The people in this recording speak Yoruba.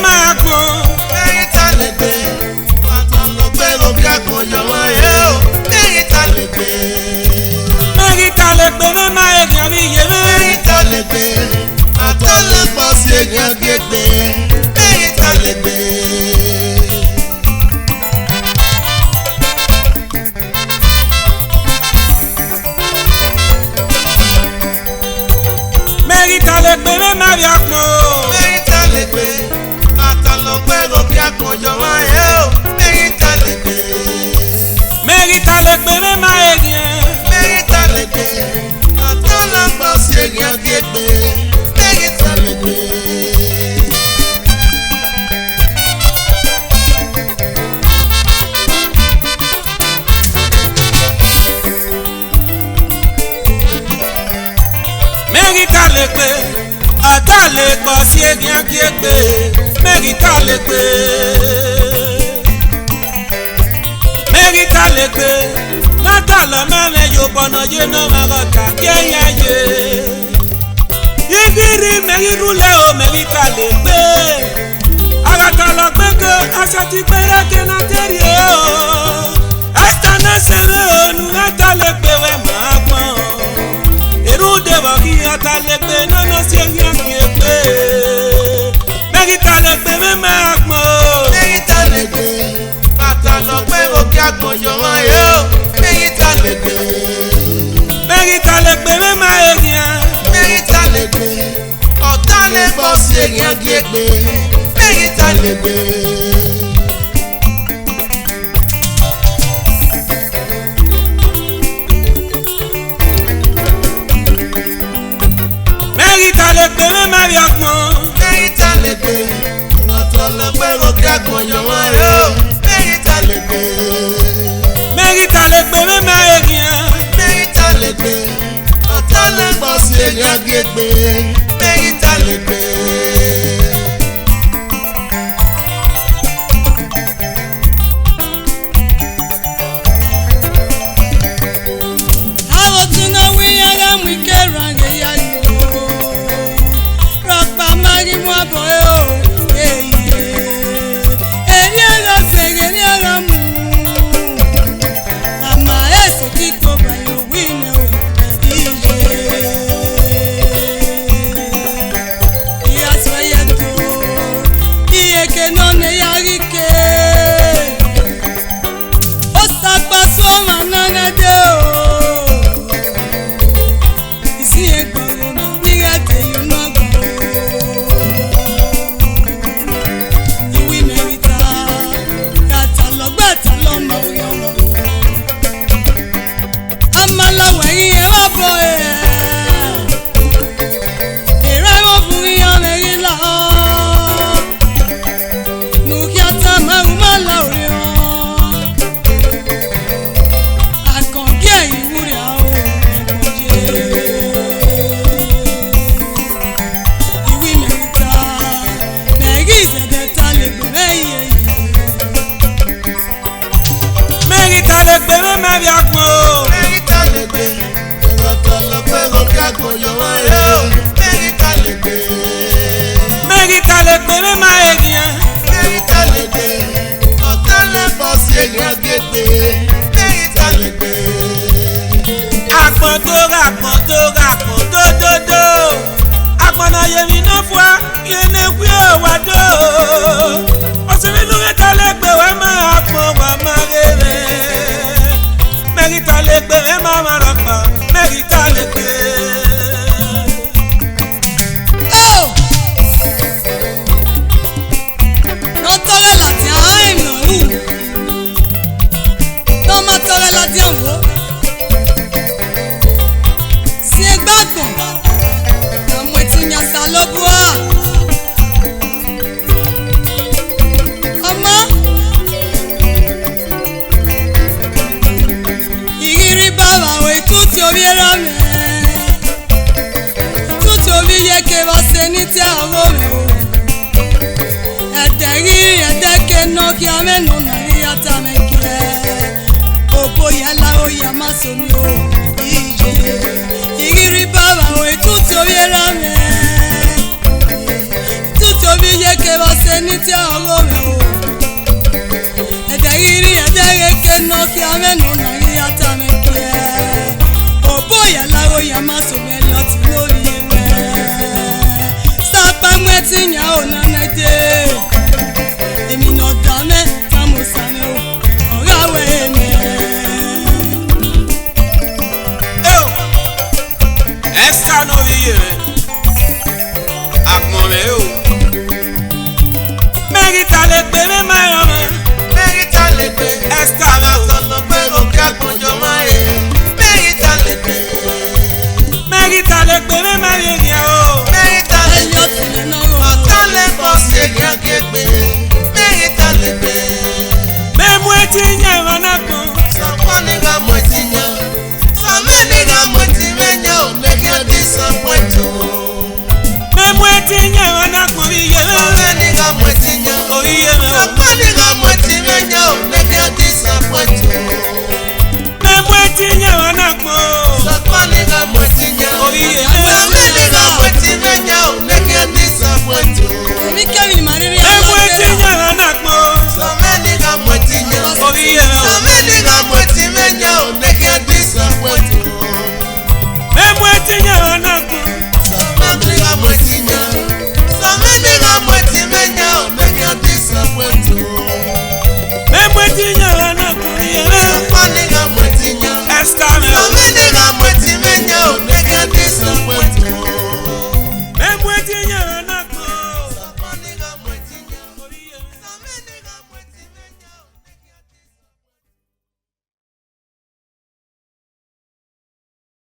máa gbọ́n. Mẹ́rin ta lè gbé. Bàtà lọ pé òkè àgbọ̀yọ̀ wọn yẹ o. Mẹ́rin ta lè gbé. Mẹ́rin ta lè gbé mẹ́ máa èèyàn rí iye mẹ́. Mẹ́rin ta lè gbé. Bàtà lọ pọ̀ sí èèyàn gbégbé. Mẹ́rin ta lè gbé. Mẹ́rin ta lè gbé mẹ́ máa rí ọgbọ́n. Mẹ́rin ta lè gbé. Bàtà lọ pé òkè àgbọ̀yọ̀ wọn yẹ o. Mẹ́rin ta lè gbé. Mẹ́rin ta lè gbé mẹ́ máa èèyàn. Mẹ́rin ta lè gbé. Bàtà lọ pọ̀ sí èèyàn gbégbé. Mẹ́rin ta lè gbé. Mẹ́rin ta lè gbé. Ọ̀tá lè gbọ́ sí èèyàn kí é gbé. Mẹ́rin ta lè gbé. Mẹ́rin ta lè gbé. Látàlọ́ mẹ́rin yóò bọ̀nà yé náà mẹ́rọ̀ kà kí ẹ̀yà yé. Igiri mẹ́rin rúlẹ̀ o mẹ́rin ta lè gbé. Àràtà lọ gbé ko aṣọ ti pẹ́rẹ́ kí náà tẹ̀lé o. Ẹ̀ta náà ṣeré ònú ẹ̀ta lè gbé wẹ̀ máa gbọ́n. Èrú dèbọ̀ kí ọ̀tá lè gbé nánà sí ẹ̀yà kí é gbé. Mẹ́rin ta lè gbé mẹ́ máa gbọ́n. Mẹ́rin ta lè gbé. Bàtà lọ pé òkè àgbọ̀yọ̀ wọn yẹ o. Mẹ́rin ta lè gbé. Mẹ́rin ta lè gbé mẹ́ máa èèyàn. Mẹ́rin ta lè gbé. Ọ̀tá lè bọ́ sí èèyàn gbégbé. Mẹ́rin ta lè gbé. Mẹ́rin ta lè gbé mẹ́ máa rí ọgbọ́n. Mẹ́rin ta lè gbé. Bàtà lọ pé òkè àgbọ̀yọ̀ wọn yẹ o. Mẹ́rin ta lè gbé. Mẹ́rin ta lè gbé mẹ́ máa èèyàn. Mẹ́rin ta lè gbé. Ọ̀tá lè bọ́ sí èèyàn gbégbé. Mẹ́rin ta lè gbé. Mẹ́rin ta lè gbé mẹ́ máa rí ọgbọ́n. Mẹ́rin ta lè gbé. Bàtà lọ pé òkè àgbọ̀yọ̀ wọn yẹ o. Mẹ́rin ta lè gbé. Mẹ́rin ta lè gbé mẹ́ máa èèyàn. Mẹ́rin ta lè gbé. Ọ̀tá lè bọ́ sí èèyàn gbégbé. Mẹ́rin ta lè gbé. Àpọ̀n tó rà pọ̀n tó rà pọ̀n tó dódó. Àpọ̀n náà yẹmi náà fún wa kí ẹni wí òwà dó. Òṣèré lórí ta lè gbé wẹ́ máa pọ̀n wà máa rere. Mẹ́rin ta lè gbé wẹ́ máa máa rọ̀pà. Mẹ́rin ta lè gbé. Nọ́tọ́rẹ́ láti àwọn èèyàn hù. Tọ́mọ tọ́rẹ́ láti ọ̀wọ́. Sí ẹgbàgbọ̀n. Àwọn ètìyàn sá ló bú ọ́. Ọmọ. Ìrírí bàbá àwọn ìtútù orí ẹ̀rọ rẹ̀. Ìtútù orí yẹ kí wọ́n ṣe ní tí àwọn rẹ̀ o. Noki ameno Maria tamekie Opo yala o yamasomi o Ije Igiri baba o etuto viera me Tuto vi yeke ṣe wá ṣe ní tí ọ̀rọ̀ rẹ̀ o. Ẹ̀jẹ̀ rírí ẹ̀jẹ̀ rẹ̀ tẹ̀nà kí amẹ́nu náà rí ata mi kí ẹ. Òbó yẹ láwo yẹ má sọ̀rọ̀ ẹ̀ lọ́tí lórí rẹ̀. Sápá mú ẹtí yẹn ò nánà dé. Èmi náà dá mẹ́ táwọn sàmì o. Ọ̀rọ̀ àwẹ̀ ẹ̀mẹ́. Esther no vive. Akmomeo. Merita le pe me mayama. Merita le pe. Esther no. Solo pero que apoyo mae. Merita le pe. Merita le pe me mayama. Merita le pe. Ọ̀tá lè bọ̀ ṣe gẹ́gẹ́. Merita le pe. Me mueti nyama nakmo. Sọ̀pọ̀ ní ká mọ̀ ti yan. Sọ̀mẹ́ ní ká mọ̀ ti mẹ́yà ò mẹ́kẹ́ disappoint o. Me mueti nyama nakmo iye. Sọ̀mẹ́ ní ká mọ̀ ti yan. Oye me. Sọ̀pọ̀ ní ká mọ̀ ti mẹ́yà ò mẹ́kẹ́ disappoint o. Me mueti nyama nakmo. Sọ̀pọ̀ ní ká mọ̀ ti yan. Oye me. Sọ̀mẹ́ ní ká mọ̀ ti mẹ́yà ò mẹ́kẹ́ disappoint o. Èmi kẹ́rin màá rírí Me mueti nyama nakmo. Sọ̀mẹ́ ní ká mọ̀ ti yan. Oye me. Sọ̀mẹ́ ní ká mọ̀ ti mẹ́yà ò mẹ́kẹ́ disappoint o. Me mueti nyama nakmo. Sọ̀mẹ́ ní ká mọ̀ ti yan. Sọ̀mẹ́ ní ká mọ̀ ti mẹ́yà ò mẹ́kẹ́ disappoint o. Me mueti nyama nakmo iye. Sọ̀pọ̀ ní ká mọ̀ ti yan. Esther me.